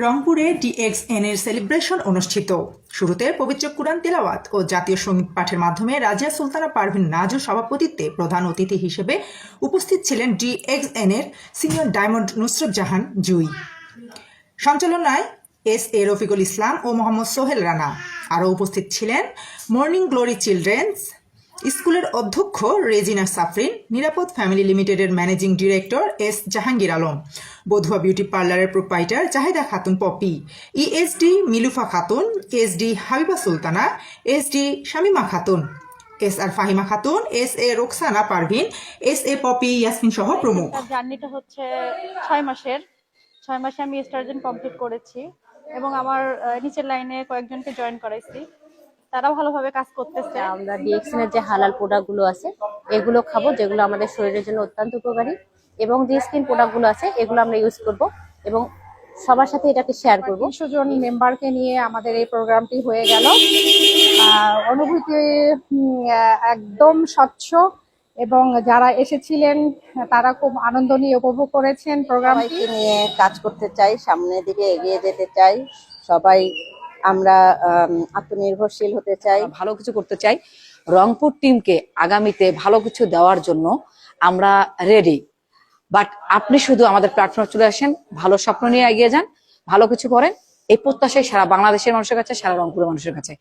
রংপুরে DXN এর celebration অনুষ্ঠিত। শুরুতে পবিত্র কুরআন তিলাওয়াত ও জাতীয় সঙ্গীত পাঠের মাধ্যমে রাজিয়া সুলতানা পারভিন নাজুর সভাপতিত্বে প্রধান অতিথি হিসেবে উপস্থিত ছিলেন DXN এর সিনিয়র ডায়মন্ড নুসরত জাহান জুই। সঞ্চালনায় SA রফিকুল ইসলাম ও মোহাম্মদ সোহেল রানা। আরও উপস্থিত ছিলেন মর্নিং গ্লোরি চিলড্রেন্স স্কুলের অধ্যক্ষ রেজিনা সাফরিন, নিরাপদ ফ্যামিলি লিমিটেডের managing director S Jahangir Alam, Badhuya beauty পার্লারের proprietor Jahida Khatun Popi, ESD Milufa Khatun, SD Habiba Sultana, SD Shamima Khatun, SR Fahima Khatun, SA Roksana Parvin, SA Popi Yasmin সহ প্রমুখ। জার্নিটা হচ্ছে 6 মাসে আমি স্টারজেন কমপ্লিট করেছি এবং আমার নিচের লাইনে কয়েকজনকে জয়েন করাইছি, তারাও ভালোভাবে কাজ করতেছে। আমরা DXN এর যে হালাল প্রোডাক্ট গুলো আছে এগুলো খাবো, যেগুলো আমাদের শরীরের জন্য অত্যন্ত উপকারী, এবং যে স্কিন প্রোডাক্ট গুলো আছে এগুলো আমরা ইউজ করব এবং সবার সাথে এটাকে শেয়ার করব। 300 জন মেম্বারকে নিয়ে আমাদের এই প্রোগ্রামটি হয়ে গেল। অনুভূতি একদম স্বচ্ছ, এবং যারা এসেছিলেন তারা খুব আনন্দ নিয়ে উপভোগ করেছেন প্রোগ্রামটি। নিয়ে কাজ করতে চাই, সামনের দিকে এগিয়ে যেতে চাই, সবাই আমরা আত্মনির্ভরশীল হতে চাই, ভালো কিছু করতে চাই। রংপুর টিমকে আগামীতে ভালো কিছু দেওয়ার জন্য আমরা রেডি। বাট আপনি শুধু আমাদের প্ল্যাটফর্মে চলে আসেন, ভালো স্বপ্ন নিয়ে এগিয়ে যান, ভালো কিছু করেন, এই প্রত্যাশাই সারা বাংলাদেশের মানুষের কাছে, সারা রংপুরের মানুষের কাছে।